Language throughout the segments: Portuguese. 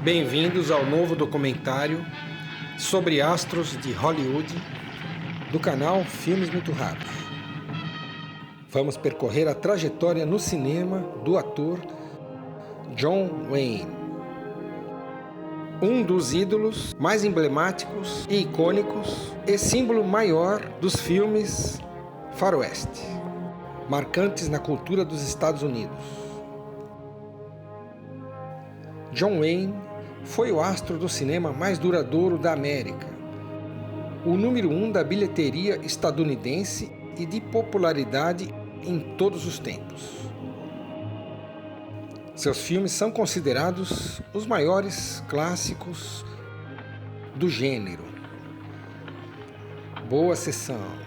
Bem-vindos ao novo documentário sobre astros de Hollywood do canal Filmes Muito Raros. Vamos percorrer a trajetória no cinema do ator John Wayne, um dos ídolos mais emblemáticos e icônicos e símbolo maior dos filmes faroeste, marcantes na cultura dos Estados Unidos. John Wayne foi o astro do cinema mais duradouro da América, o número 1 da bilheteria estadunidense e de popularidade em todos os tempos. Seus filmes são considerados os maiores clássicos do gênero. Boa sessão!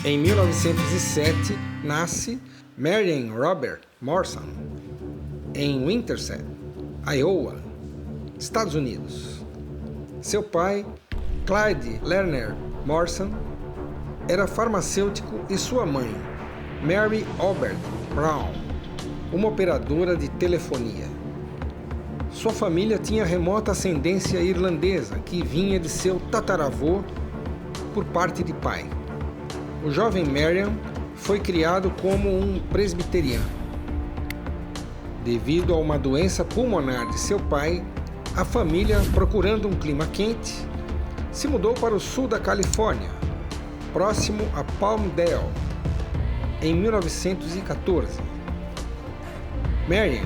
Em 1907, nasce Marion Robert Morrison, em Winterset, Iowa, Estados Unidos. Seu pai, Clyde Lerner Morrison, era farmacêutico e sua mãe, Mary Albert Brown, uma operadora de telefonia. Sua família tinha remota ascendência irlandesa, que vinha de seu tataravô por parte de pai. O jovem Marion foi criado como um presbiteriano. Devido a uma doença pulmonar de seu pai, a família, procurando um clima quente, se mudou para o sul da Califórnia, próximo a Palmdale, em 1914. Marion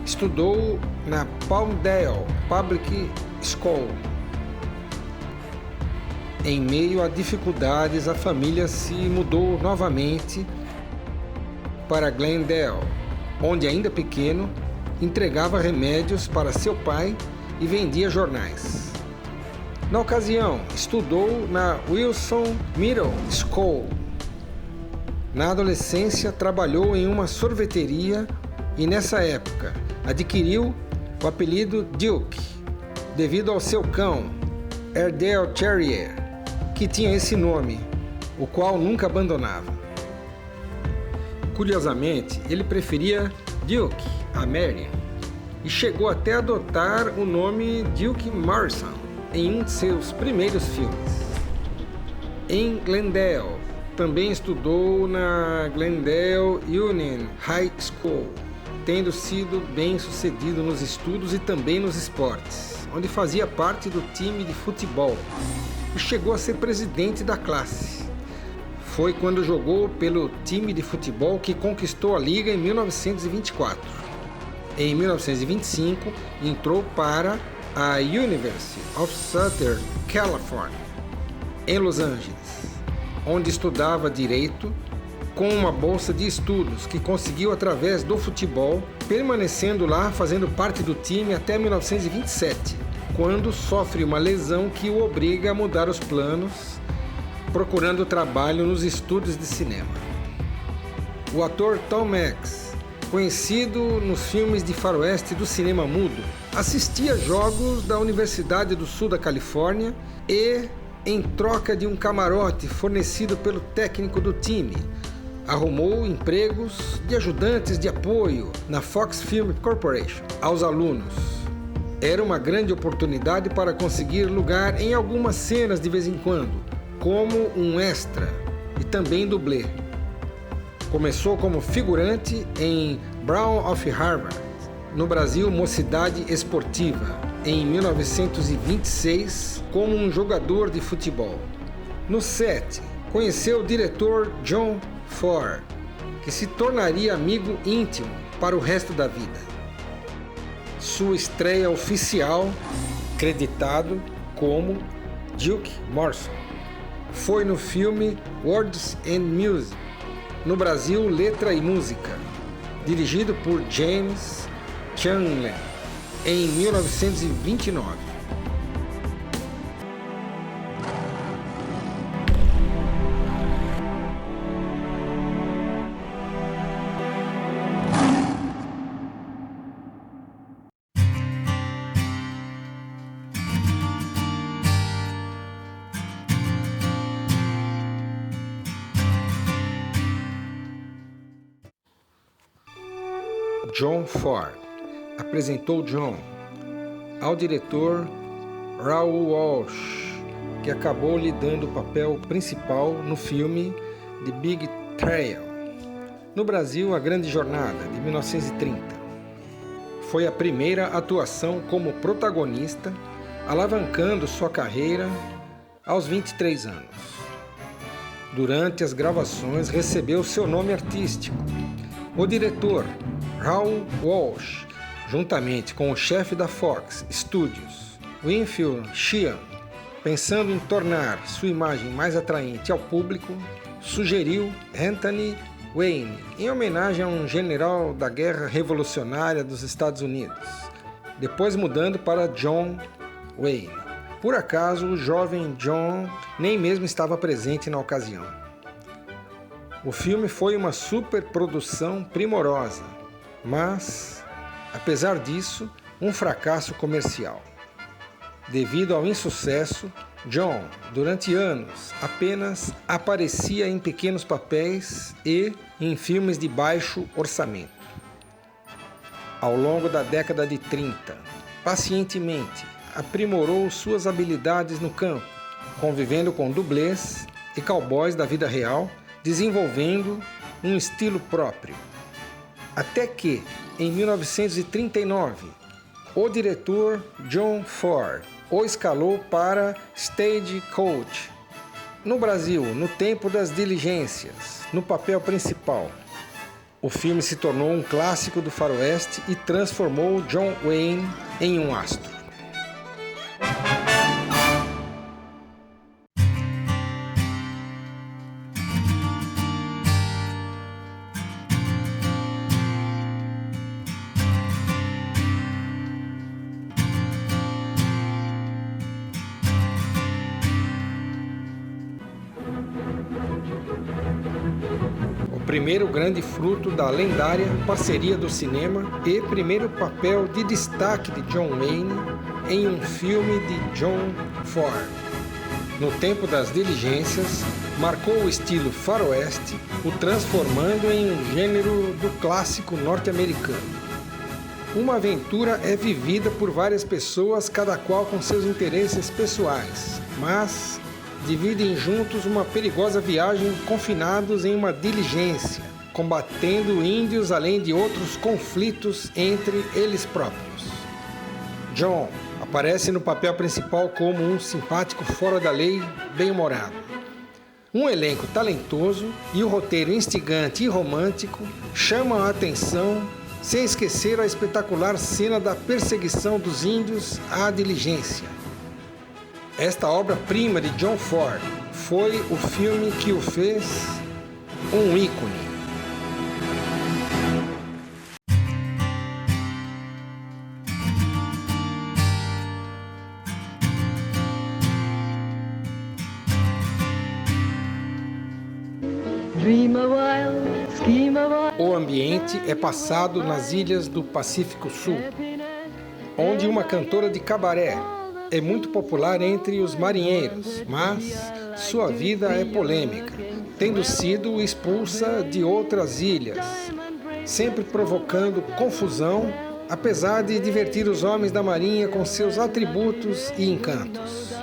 estudou na Palmdale Public School. Em meio a dificuldades, a família se mudou novamente para Glendale, onde, ainda pequeno, entregava remédios para seu pai e vendia jornais. Na ocasião, estudou na Wilson Middle School. Na adolescência, trabalhou em uma sorveteria e, nessa época, adquiriu o apelido Duke, devido ao seu cão, Airedale Terrier, que tinha esse nome, o qual nunca abandonava. Curiosamente, ele preferia Duke a Marion e chegou até a adotar o nome Duke Morrison em um de seus primeiros filmes. Em Glendale, também estudou na Glendale Union High School, tendo sido bem sucedido nos estudos e também nos esportes, onde fazia parte do time de futebol e chegou a ser presidente da classe. Foi quando jogou pelo time de futebol que conquistou a liga em 1924. Em 1925, entrou para a University of Southern California, em Los Angeles, onde estudava Direito com uma bolsa de estudos que conseguiu através do futebol, permanecendo lá fazendo parte do time até 1927, quando sofre uma lesão que o obriga a mudar os planos, procurando trabalho nos estúdios de cinema. O ator Tom Hanks, conhecido nos filmes de faroeste do cinema mudo, assistia jogos da Universidade do Sul da Califórnia e, em troca de um camarote fornecido pelo técnico do time, arrumou empregos de ajudantes de apoio na Fox Film Corporation aos alunos. Era uma grande oportunidade para conseguir lugar em algumas cenas de vez em quando, como um extra e também dublê. Começou como figurante em Brown of Harvard, no Brasil Mocidade Esportiva, em 1926, como um jogador de futebol. No set, conheceu o diretor John Ford, que se tornaria amigo íntimo para o resto da vida. Sua estreia oficial, creditado como Duke Morrison, foi no filme Words and Music, no Brasil Letra e Música, dirigido por James Chandler, em 1929. John Ford apresentou John ao diretor Raoul Walsh, que acabou lhe dando o papel principal no filme The Big Trail, no Brasil A Grande Jornada, de 1930. Foi a primeira atuação como protagonista, alavancando sua carreira aos 23 anos. Durante as gravações recebeu seu nome artístico. O diretor Raoul Walsh, juntamente com o chefe da Fox Studios, Winfield Sheehan, pensando em tornar sua imagem mais atraente ao público, sugeriu Anthony Wayne, em homenagem a um general da Guerra Revolucionária dos Estados Unidos, depois mudando para John Wayne. Por acaso, o jovem John nem mesmo estava presente na ocasião. O filme foi uma superprodução primorosa, mas, apesar disso, um fracasso comercial. Devido ao insucesso, John, durante anos, apenas aparecia em pequenos papéis e em filmes de baixo orçamento. Ao longo da década de 30, pacientemente aprimorou suas habilidades no campo, convivendo com dublês e cowboys da vida real, desenvolvendo um estilo próprio. Até que, em 1939, o diretor John Ford o escalou para Stagecoach, no Brasil, no Tempo das Diligências, no papel principal. O filme se tornou um clássico do faroeste e transformou John Wayne em um astro. O primeiro grande fruto da lendária parceria do cinema e primeiro papel de destaque de John Wayne em um filme de John Ford. No Tempo das Diligências, marcou o estilo faroeste, o transformando em um gênero do clássico norte-americano. Uma aventura é vivida por várias pessoas, cada qual com seus interesses pessoais, mas dividem juntos uma perigosa viagem confinados em uma diligência, combatendo índios além de outros conflitos entre eles próprios. John aparece no papel principal como um simpático fora da lei, bem-humorado. Um elenco talentoso e o roteiro instigante e romântico chamam a atenção, sem esquecer a espetacular cena da perseguição dos índios à diligência. Esta obra-prima de John Ford foi o filme que o fez um ícone. O ambiente é passado nas ilhas do Pacífico Sul, onde uma cantora de cabaré é muito popular entre os marinheiros, mas sua vida é polêmica, tendo sido expulsa de outras ilhas, sempre provocando confusão, apesar de divertir os homens da marinha com seus atributos e encantos.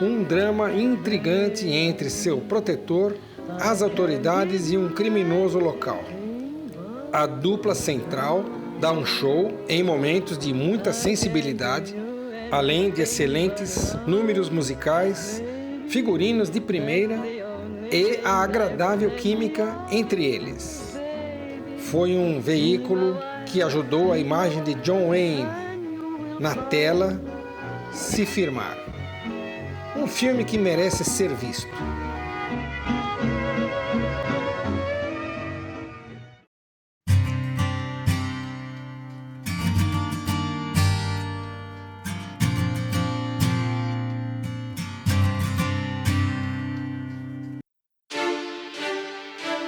Um drama intrigante entre seu protetor, as autoridades e um criminoso local. A dupla central dá um show em momentos de muita sensibilidade, além de excelentes números musicais figurinos de primeira e a agradável química entre eles. Foi um veículo que ajudou a imagem de John Wayne na tela se firmar. Um filme que merece ser visto.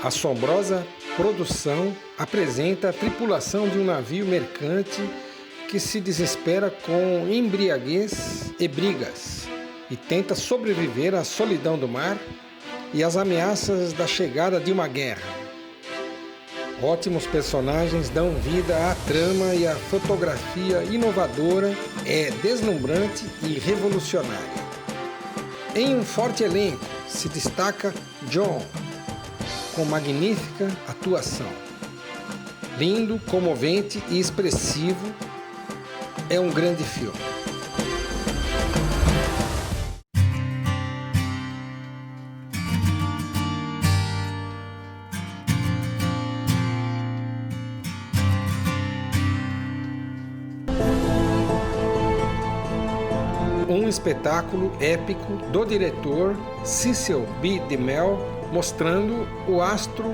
A assombrosa produção apresenta a tripulação de um navio mercante que se desespera com embriaguez e brigas e tenta sobreviver à solidão do mar e às ameaças da chegada de uma guerra. Ótimos personagens dão vida à trama e a fotografia inovadora é deslumbrante e revolucionária. Em um forte elenco se destaca John, com magnífica atuação. Lindo, comovente e expressivo, é um grande filme. Um espetáculo épico do diretor Cecil B. DeMille, mostrando o astro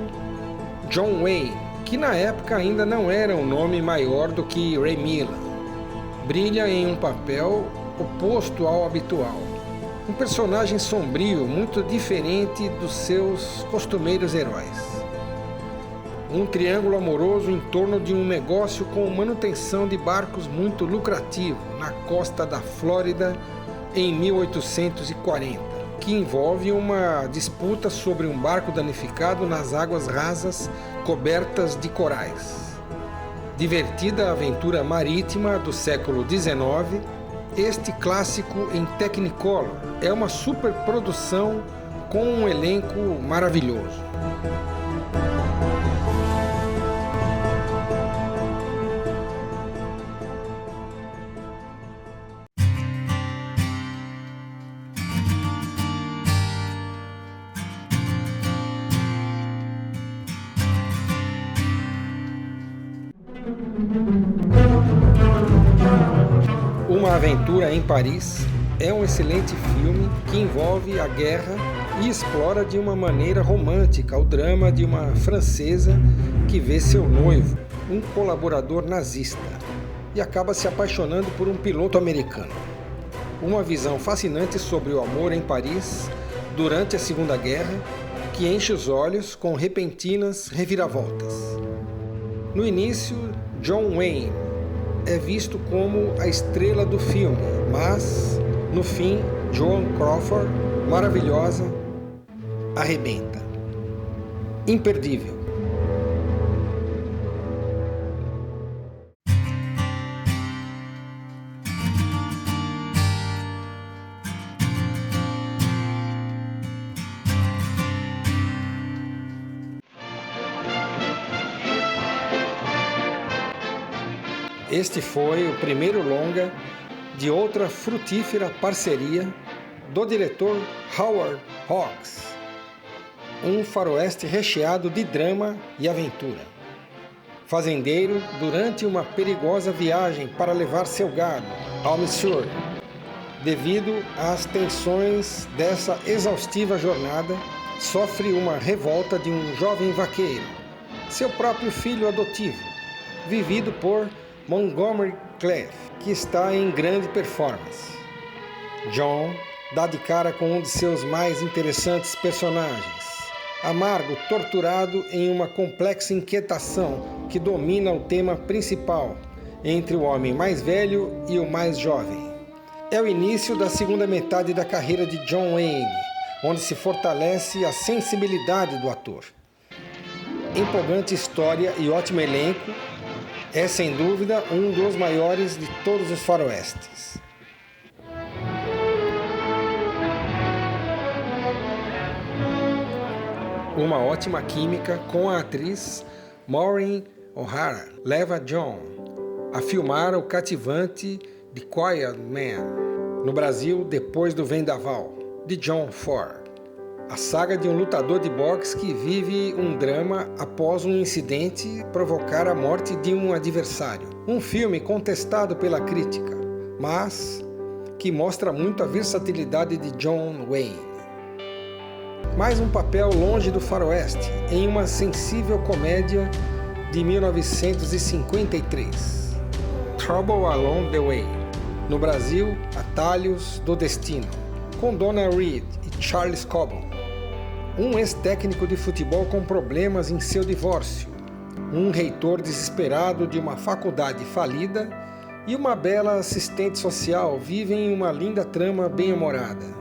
John Wayne, que na época ainda não era um nome maior do que Ray Milland. Brilha em um papel oposto ao habitual. Um personagem sombrio, muito diferente dos seus costumeiros heróis. Um triângulo amoroso em torno de um negócio com manutenção de barcos muito lucrativo na costa da Flórida em 1840. Que envolve uma disputa sobre um barco danificado nas águas rasas cobertas de corais. Divertida aventura marítima do século XIX, este clássico em Technicolor é uma superprodução com um elenco maravilhoso. Uma Aventura em Paris é um excelente filme que envolve a guerra e explora de uma maneira romântica o drama de uma francesa que vê seu noivo, um colaborador nazista, e acaba se apaixonando por um piloto americano. Uma visão fascinante sobre o amor em Paris durante a Segunda Guerra que enche os olhos com repentinas reviravoltas. No início, John Wayne é visto como a estrela do filme, mas, no fim, Joan Crawford, maravilhosa, arrebenta. Imperdível. Este foi o primeiro longa de outra frutífera parceria do diretor Howard Hawks, um faroeste recheado de drama e aventura. Fazendeiro durante uma perigosa viagem para levar seu gado ao Missouri. Devido às tensões dessa exaustiva jornada, sofre uma revolta de um jovem vaqueiro, seu próprio filho adotivo, vivido por Montgomery Clift, que está em grande performance. John dá de cara com um de seus mais interessantes personagens, amargo, torturado em uma complexa inquietação que domina o tema principal entre o homem mais velho e o mais jovem. É o início da segunda metade da carreira de John Wayne, onde se fortalece a sensibilidade do ator. Empolgante história e ótimo elenco, é sem dúvida um dos maiores de todos os faroestes. Uma ótima química com a atriz Maureen O'Hara leva John a filmar o cativante The Quiet Man no Brasil depois do Vendaval. de John Ford. A saga de um lutador de boxe que vive um drama após um incidente provocar a morte de um adversário. Um filme contestado pela crítica, mas que mostra muito a versatilidade de John Wayne. Mais um papel longe do faroeste, em uma sensível comédia de 1953, Trouble Along the Way. No Brasil, Atalhos do Destino, com Donna Reed e Charles Coburn. Um ex-técnico de futebol com problemas em seu divórcio, um reitor desesperado de uma faculdade falida e uma bela assistente social vivem uma linda trama bem-humorada.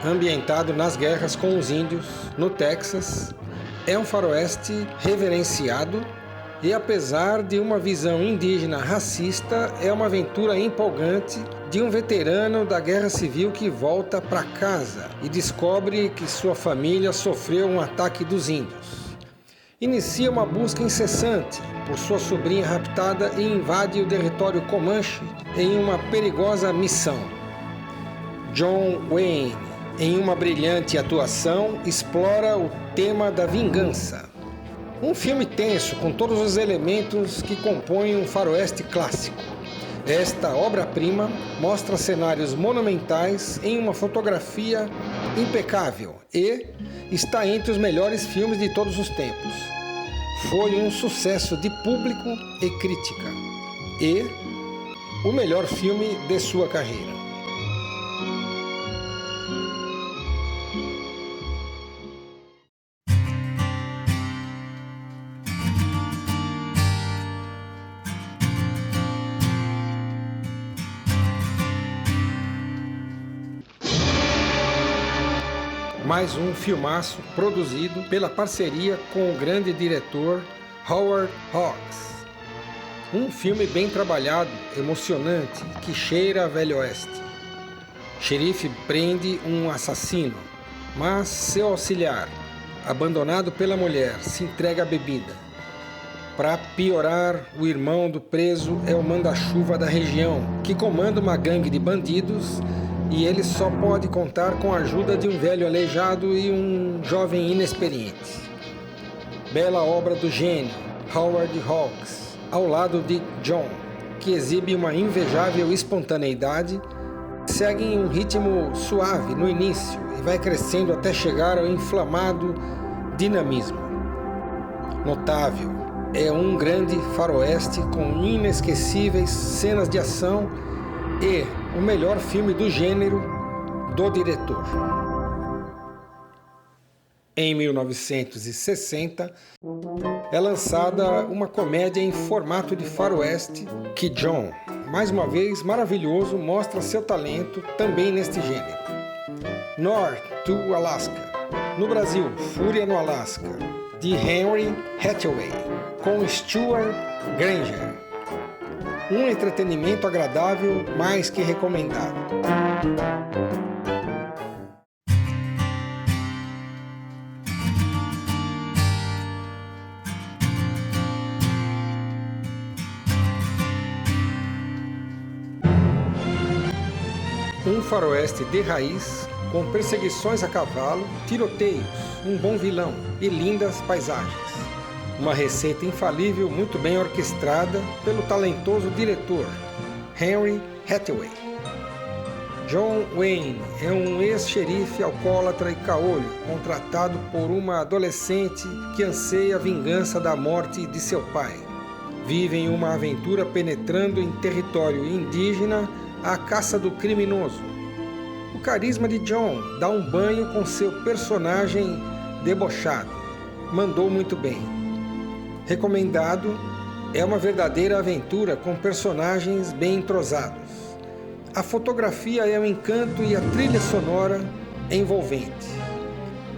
Ambientado nas guerras com os índios, no Texas, é um faroeste reverenciado e, apesar de uma visão indígena racista, é uma aventura empolgante de um veterano da Guerra Civil que volta para casa e descobre que sua família sofreu um ataque dos índios. Inicia uma busca incessante por sua sobrinha raptada e invade o território Comanche em uma perigosa missão. John Wayne, em uma brilhante atuação, explora o tema da vingança. Um filme tenso com todos os elementos que compõem um faroeste clássico. Esta obra-prima mostra cenários monumentais em uma fotografia impecável e está entre os melhores filmes de todos os tempos. Foi um sucesso de público e crítica e o melhor filme de sua carreira. Mais um filmaço produzido pela parceria com o grande diretor Howard Hawks. Um filme bem trabalhado, emocionante, que cheira a Velho Oeste. Xerife prende um assassino, mas seu auxiliar, abandonado pela mulher, se entrega à bebida. Para piorar, o irmão do preso é o manda-chuva da região, que comanda uma gangue de bandidos e ele só pode contar com a ajuda de um velho aleijado e um jovem inexperiente. Bela obra do gênio Howard Hawks, ao lado de John, que exibe uma invejável espontaneidade, segue em um ritmo suave no início e vai crescendo até chegar ao inflamado dinamismo. Notável, é um grande faroeste com inesquecíveis cenas de ação e o melhor filme do gênero do diretor. Em 1960, é lançada uma comédia em formato de faroeste que John, mais uma vez maravilhoso, mostra seu talento também neste gênero. North to Alaska. No Brasil, Fúria no Alasca, de Henry Hathaway, com Stewart Granger. Um entretenimento agradável, mais que recomendado. Um faroeste de raiz, com perseguições a cavalo, tiroteios, um bom vilão e lindas paisagens. Uma receita infalível muito bem orquestrada pelo talentoso diretor Henry Hathaway. John Wayne é um ex-xerife alcoólatra e caolho, contratado por uma adolescente que anseia a vingança da morte de seu pai. Vivem uma aventura penetrando em território indígena à caça do criminoso. O carisma de John dá um banho com seu personagem debochado. Mandou muito bem. Recomendado, é uma verdadeira aventura com personagens bem entrosados. A fotografia é um encanto e a trilha sonora é envolvente.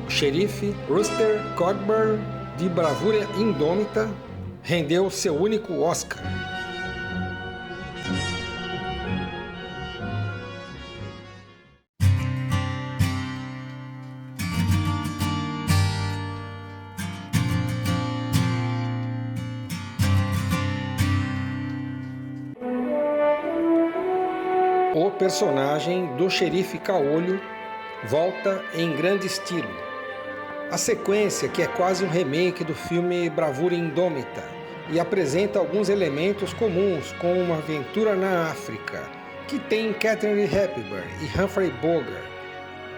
O xerife Rooster Cogburn, de bravura indômita, rendeu seu único Oscar. personagem do xerife Caolho volta em grande estilo. A sequência, que é quase um remake do filme Bravura Indômita, e apresenta alguns elementos comuns, como uma aventura na África, que tem Katharine Hepburn e Humphrey Bogart,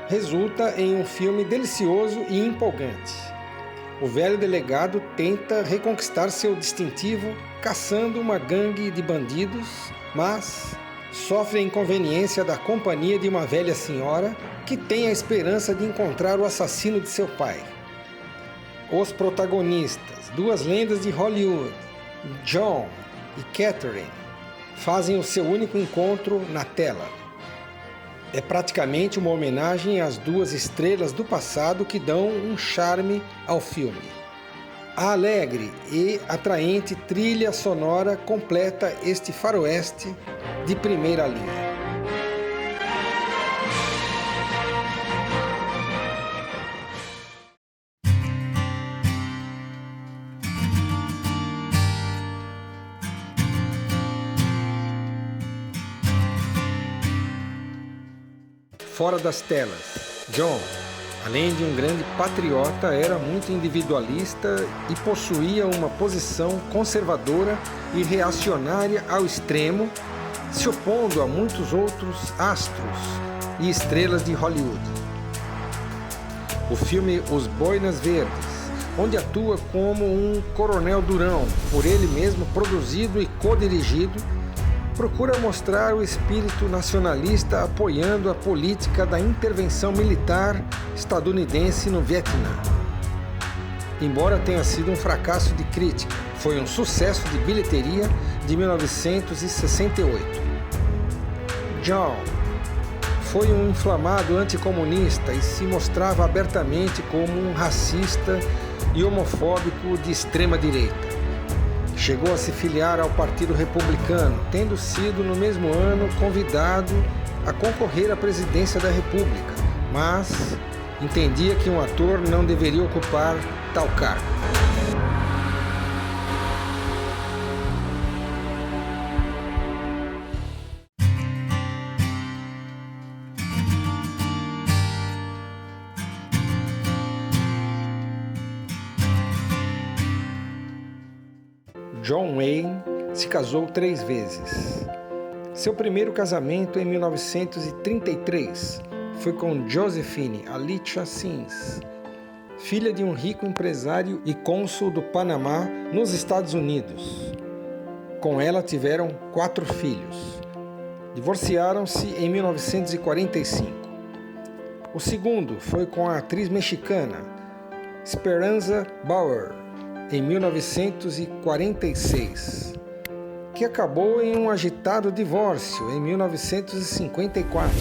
resulta em um filme delicioso e empolgante. O velho delegado tenta reconquistar seu distintivo caçando uma gangue de bandidos, mas sofre a inconveniência da companhia de uma velha senhora que tem a esperança de encontrar o assassino de seu pai. Os protagonistas, duas lendas de Hollywood, John e Katharine, fazem o seu único encontro na tela. É praticamente uma homenagem às duas estrelas do passado que dão um charme ao filme. A alegre e atraente trilha sonora completa este faroeste de primeira linha. Fora das telas, John, além de um grande patriota, era muito individualista e possuía uma posição conservadora e reacionária ao extremo, se opondo a muitos outros astros e estrelas de Hollywood. O filme Os Boinas Verdes, onde atua como um coronel durão, por ele mesmo produzido e co-dirigido, procura mostrar o espírito nacionalista apoiando a política da intervenção militar estadunidense no Vietnã. Embora tenha sido um fracasso de crítica, foi um sucesso de bilheteria de 1968. John foi um inflamado anticomunista e se mostrava abertamente como um racista e homofóbico de extrema direita. Chegou a se filiar ao Partido Republicano, tendo sido no mesmo ano convidado a concorrer à presidência da República, mas entendia que um ator não deveria ocupar tal cargo. John Wayne se casou 3 vezes. Seu primeiro casamento, em 1933, foi com Josephine Alicia Sims, filha de um rico empresário e cônsul do Panamá nos Estados Unidos. Com ela tiveram 4 filhos. Divorciaram-se em 1945. O segundo foi com a atriz mexicana Esperanza Bauer, em 1946, que acabou em um agitado divórcio em 1954.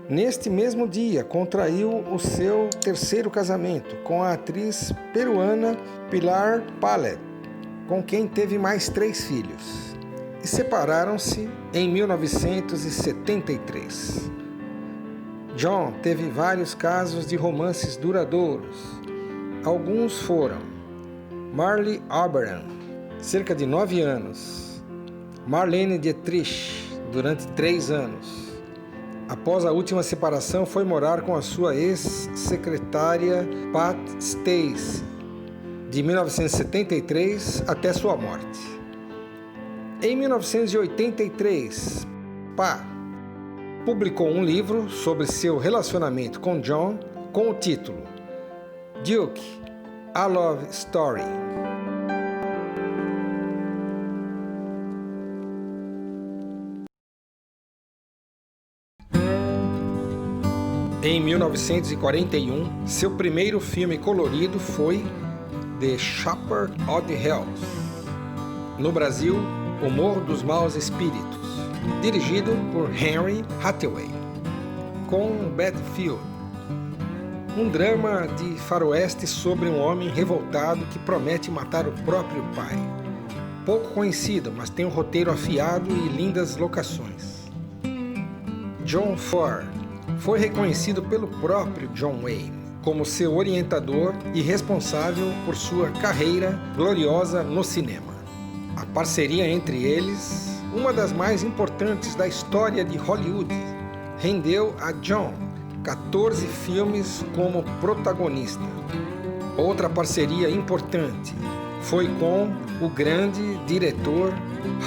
Neste mesmo dia, contraiu o seu terceiro casamento com a atriz peruana Pilar Pallet, com quem teve mais 3 filhos, e separaram-se em 1973. John teve vários casos de romances duradouros. Alguns foram Marley Oberon, cerca de 9 anos. Marlene Dietrich, durante 3 anos. Após a última separação, foi morar com a sua ex-secretária Pat Stacey, de 1973 até sua morte. Em 1983, Pat publicou um livro sobre seu relacionamento com John com o título Duke, A Love Story. Em 1941, seu primeiro filme colorido foi The Shepherd of the Hells. No Brasil, O Morro dos Maus Espíritos, dirigido por Henry Hathaway, com Bette Field. Um drama de faroeste sobre um homem revoltado que promete matar o próprio pai. Pouco conhecido, mas tem um roteiro afiado e lindas locações. John Ford foi reconhecido pelo próprio John Wayne como seu orientador e responsável por sua carreira gloriosa no cinema. A parceria entre eles uma das mais importantes da história de Hollywood, rendeu a John 14 filmes como protagonista. Outra parceria importante foi com o grande diretor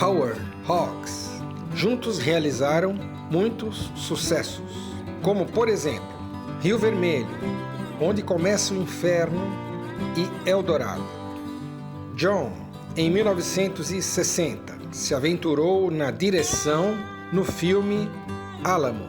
Howard Hawks. Juntos realizaram muitos sucessos, como por exemplo Rio Vermelho, Onde Começa o Inferno e Eldorado. John, em 1960, se aventurou na direção no filme Alamo,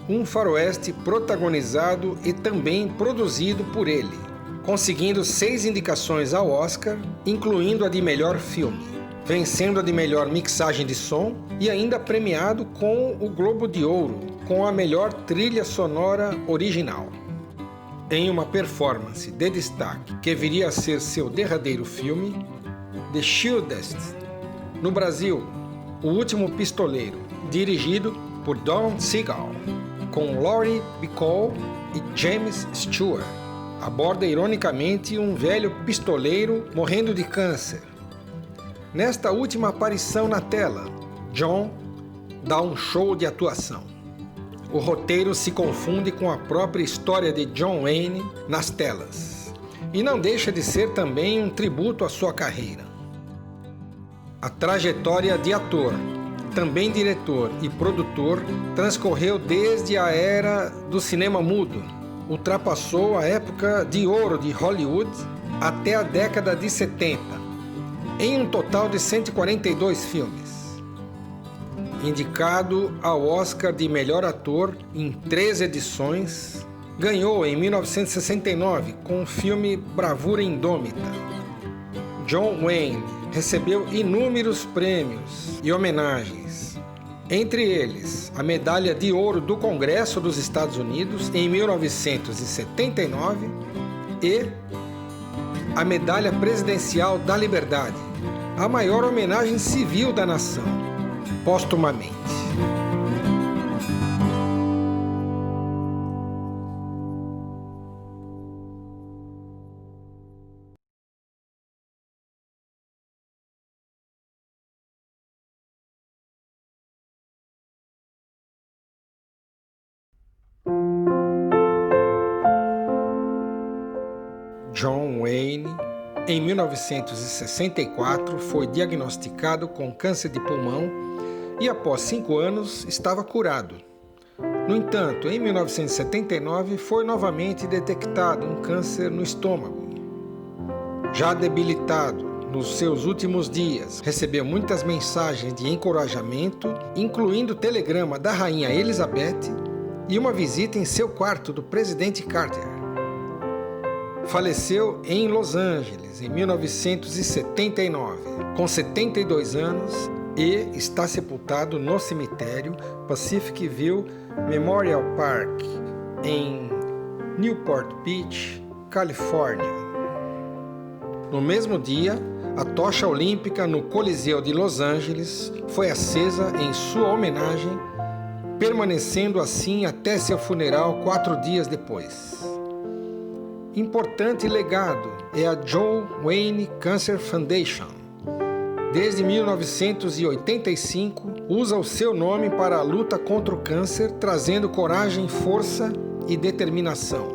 um faroeste protagonizado e também produzido por ele, conseguindo 6 indicações ao Oscar, incluindo a de melhor filme, vencendo a de melhor mixagem de som e ainda premiado com o Globo de Ouro, com a melhor trilha sonora original. Em uma performance de destaque que viria a ser seu derradeiro filme, The Shieldest, no Brasil, O Último Pistoleiro, dirigido por Don Siegel, com Laurie Bacall e James Stewart, aborda ironicamente um velho pistoleiro morrendo de câncer. Nesta última aparição na tela, John dá um show de atuação. O roteiro se confunde com a própria história de John Wayne nas telas, e não deixa de ser também um tributo à sua carreira. A trajetória de ator, também diretor e produtor, transcorreu desde a era do cinema mudo, ultrapassou a época de ouro de Hollywood até a década de 70, em um total de 142 filmes. Indicado ao Oscar de melhor ator em 3 edições, ganhou em 1969 com o filme Bravura Indômita. John Wayne recebeu inúmeros prêmios e homenagens, entre eles a Medalha de Ouro do Congresso dos Estados Unidos em 1979 e a Medalha Presidencial da Liberdade, a maior homenagem civil da nação, póstumamente. John Wayne, em 1964, foi diagnosticado com câncer de pulmão e, após 5 anos, estava curado. No entanto, em 1979, foi novamente detectado um câncer no estômago. Já debilitado nos seus últimos dias, recebeu muitas mensagens de encorajamento, incluindo telegrama da Rainha Elizabeth e uma visita em seu quarto do presidente Carter. Faleceu em Los Angeles em 1979, com 72 anos, e está sepultado no cemitério Pacific View Memorial Park, em Newport Beach, Califórnia. No mesmo dia, a tocha olímpica no Coliseu de Los Angeles foi acesa em sua homenagem, permanecendo assim até seu funeral 4 dias depois. Importante legado é a John Wayne Cancer Foundation. Desde 1985, usa o seu nome para a luta contra o câncer, trazendo coragem, força e determinação.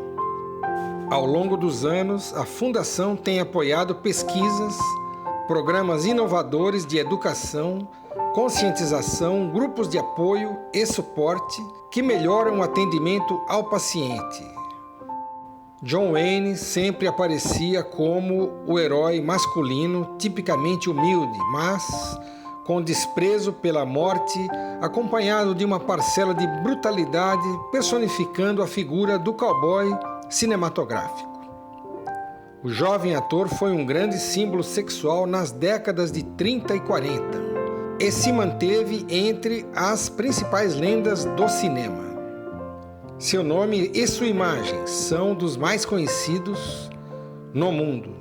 Ao longo dos anos, a Fundação tem apoiado pesquisas, programas inovadores de educação, conscientização, grupos de apoio e suporte que melhoram o atendimento ao paciente. John Wayne sempre aparecia como o herói masculino tipicamente humilde, mas com desprezo pela morte, acompanhado de uma parcela de brutalidade personificando a figura do cowboy cinematográfico. O jovem ator foi um grande símbolo sexual nas décadas de 30 e 40 e se manteve entre as principais lendas do cinema. Seu nome e sua imagem são dos mais conhecidos no mundo.